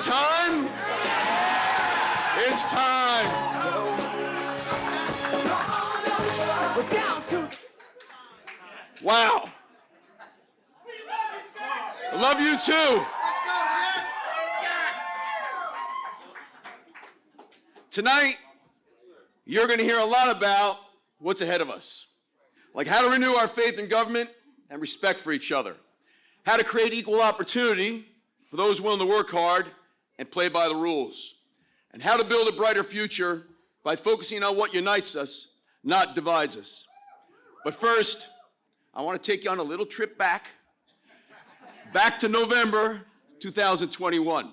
time? It's time. Wow. I love you too. Tonight, you're going to hear a lot about what's ahead of us, like how to renew our faith in government and respect for each other, how to create equal opportunity for those willing to work hard and play by the rules, and how to build a brighter future by focusing on what unites us, not divides us. But first, I want to take you on a little trip back to November 2021.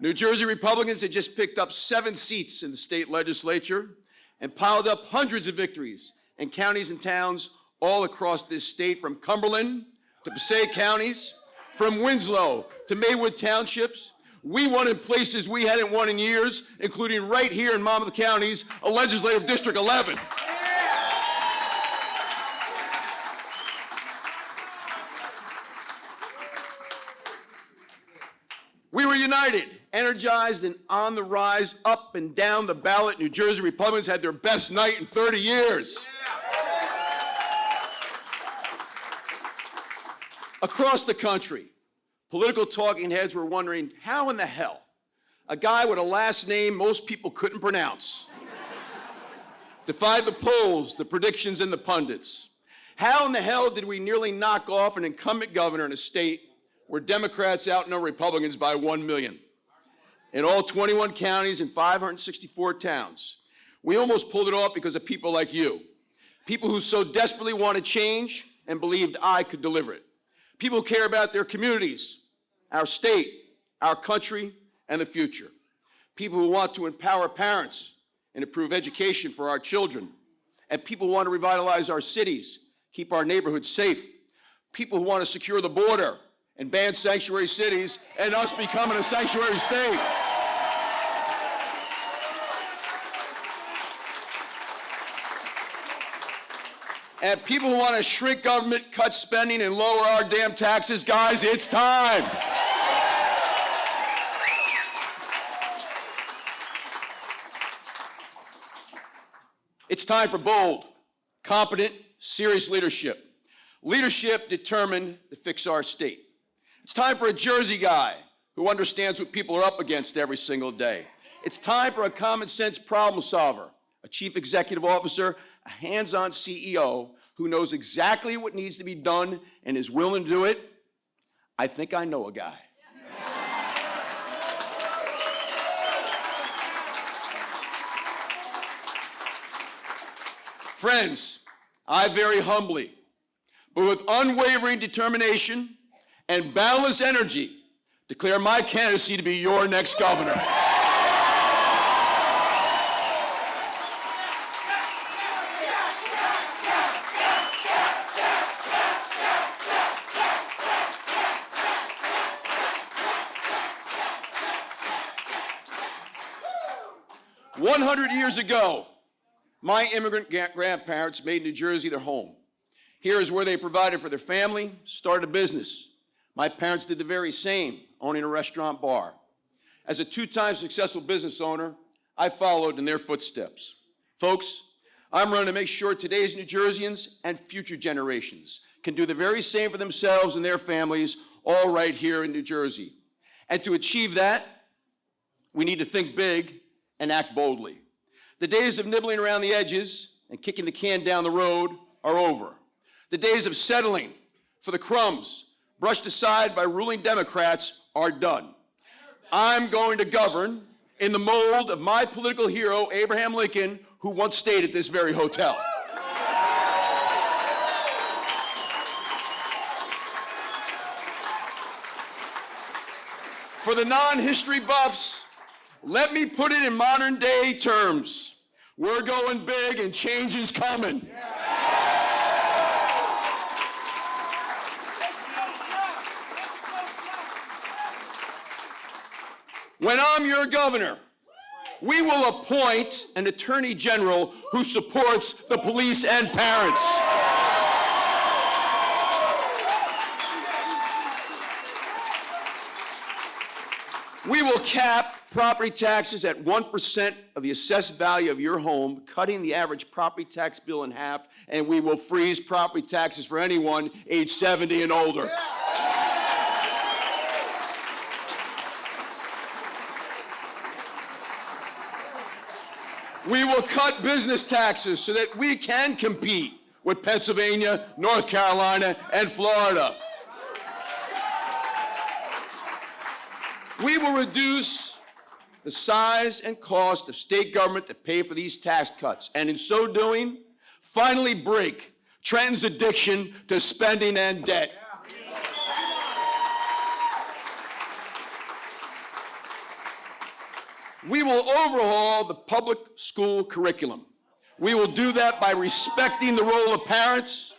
New Jersey Republicans had just picked up 7 seats in the state legislature and piled up hundreds of victories in counties and towns all across this state, from Cumberland to Passaic counties, from Winslow to Maywood townships. We won in places we hadn't won in years, including right here in Monmouth County's Legislative District 11. We were united, energized, and on the rise, up and down the ballot. New Jersey Republicans had their best night in 30 years. Across the country, political talking heads were wondering how in the hell a guy with a last name most people couldn't pronounce defied the polls, the predictions, and the pundits. How in the hell did we nearly knock off an incumbent governor in a state where Democrats outnumber Republicans by 1 million? In all 21 counties and 564 towns. We almost pulled it off because of people like you. People who so desperately wanted change and believed I could deliver it. People who care about their communities, our state, our country, and the future. People who want to empower parents and improve education for our children. And people who want to revitalize our cities, keep our neighborhoods safe. People who want to secure the border and ban sanctuary cities and us becoming a sanctuary state. And people who want to shrink government, cut spending, and lower our damn taxes. Guys, it's time. It's time for bold, competent, serious leadership. Leadership determined to fix our state. It's time for a Jersey guy who understands what people are up against every single day. It's time for a common sense problem solver, a chief executive officer, a hands-on CEO who knows exactly what needs to be done and is willing to do it. I think I know a guy. Friends, I very humbly, but with unwavering determination and boundless energy, declare my candidacy to be your next governor. 100 years ago, my immigrant grandparents made New Jersey their home. Here is where they provided for their family, started a business. My parents did the very same, owning a restaurant bar. As a 2-time successful business owner, I followed in their footsteps. Folks, I'm running to make sure today's New Jerseyans and future generations can do the very same for themselves and their families, all right here in New Jersey. And to achieve that, we need to think big and act boldly. The days of nibbling around the edges and kicking the can down the road are over. The days of settling for the crumbs brushed aside by ruling Democrats are done. I'm going to govern in the mold of my political hero, Abraham Lincoln, who once stayed at this very hotel. For the non-history buffs, let me put it in modern day terms. We're going big and change is coming. When I'm your governor, we will appoint an attorney general who supports the police and parents. We will cap property taxes at 1% of the assessed value of your home, cutting the average property tax bill in half, and we will freeze property taxes for anyone age 70 and older. We will cut business taxes so that we can compete with Pennsylvania, North Carolina, and Florida. We will reduce the size and cost of state government to pay for these tax cuts, and in so doing, finally break Trenton's addiction to spending and debt. We will overhaul the public school curriculum. We will do that by respecting the role of parents,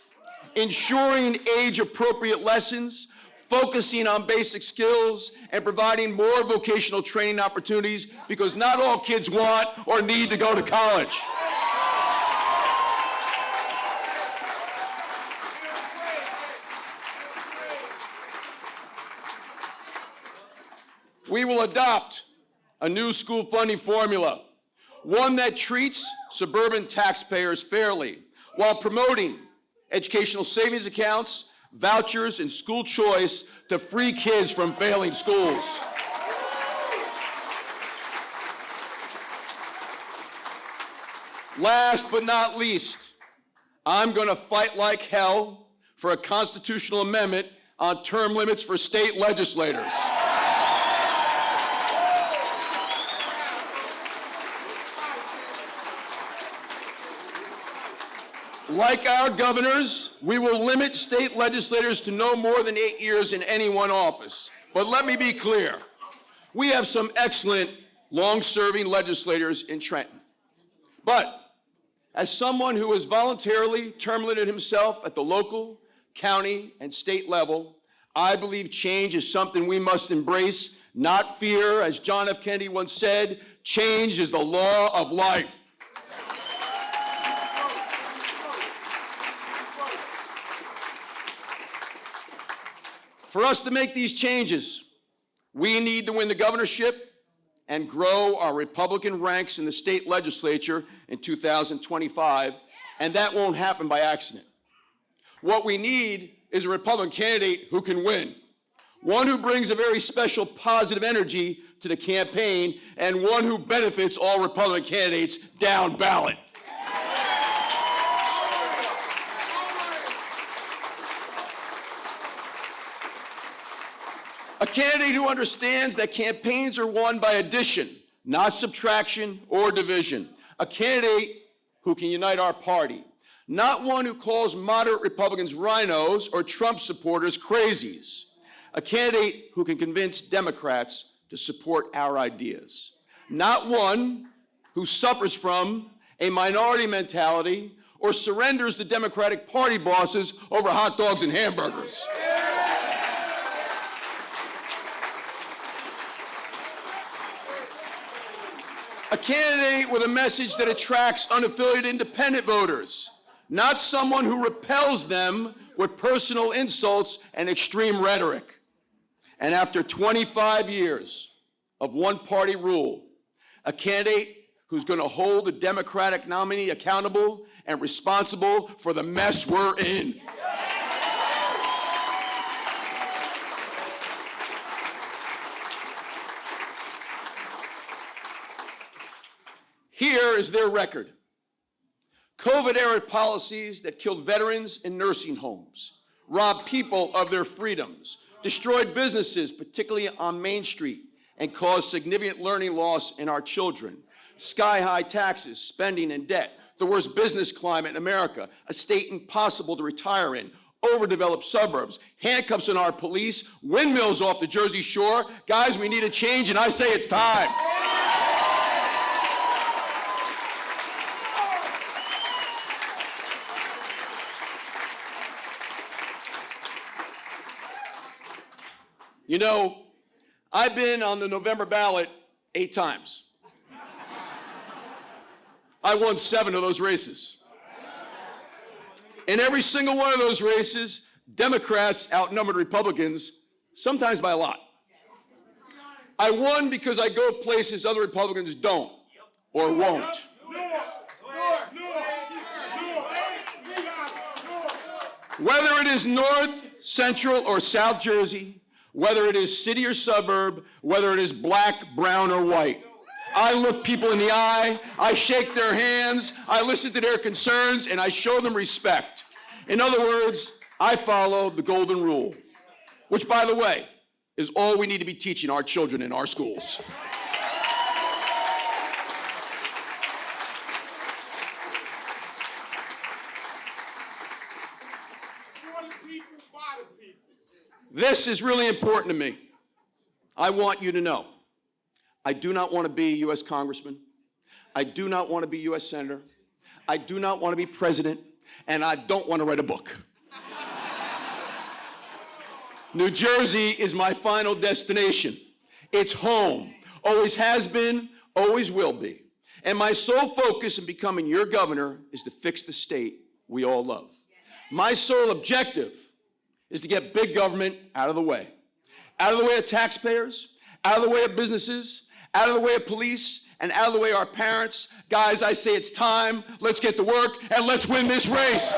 ensuring age-appropriate lessons, focusing on basic skills, and providing more vocational training opportunities, because not all kids want or need to go to college. We will adopt a new school funding formula, one that treats suburban taxpayers fairly, while promoting educational savings accounts, vouchers, and school choice to free kids from failing schools. Last but not least, I'm going to fight like hell for a constitutional amendment on term limits for state legislators. Like our governors, we will limit state legislators to no more than 8 years in any one office. But let me be clear, we have some excellent, long-serving legislators in Trenton. But as someone who has voluntarily term limited himself at the local, county, and state level, I believe change is something we must embrace, not fear. As John F. Kennedy once said, change is the law of life. For us to make these changes, we need to win the governorship and grow our Republican ranks in the state legislature in 2025, and that won't happen by accident. What we need is a Republican candidate who can win, one who brings a very special positive energy to the campaign, and one who benefits all Republican candidates down ballot. A candidate who understands that campaigns are won by addition, not subtraction or division. A candidate who can unite our party, not one who calls moderate Republicans rhinos or Trump supporters crazies. A candidate who can convince Democrats to support our ideas, not one who suffers from a minority mentality or surrenders to Democratic Party bosses over hot dogs and hamburgers. A candidate with a message that attracts unaffiliated independent voters, not someone who repels them with personal insults and extreme rhetoric. And after 25 years of one-party rule, a candidate who's going to hold the Democratic nominee accountable and responsible for the mess we're in. Here is their record. COVID-era policies that killed veterans in nursing homes, robbed people of their freedoms, destroyed businesses, particularly on Main Street, and caused significant learning loss in our children. Sky-high taxes, spending, and debt, the worst business climate in America, a state impossible to retire in, overdeveloped suburbs, handcuffs on our police, windmills off the Jersey Shore. Guys, we need a change, and I say it's time. You know, I've been on the November ballot 8 times. I won 7 of those races. In every single one of those races, Democrats outnumbered Republicans, sometimes by a lot. I won because I go places other Republicans don't or won't. Whether it is North, Central, or South Jersey, whether it is city or suburb, whether it is black, brown, or white, I look people in the eye, I shake their hands, I listen to their concerns, and I show them respect. In other words, I follow the golden rule, which, by the way, is all we need to be teaching our children in our schools. This is really important to me. I want you to know, I do not want to be a U.S. Congressman. I do not want to be U.S. Senator. I do not want to be president, and I don't want to write a book. New Jersey is my final destination. It's home, always has been, always will be. And my sole focus in becoming your governor is to fix the state we all love. My sole objective is to get big government out of the way. Out of the way of taxpayers, out of the way of businesses, out of the way of police, and out of the way of our parents. Guys, I say it's time. Let's get to work, and let's win this race.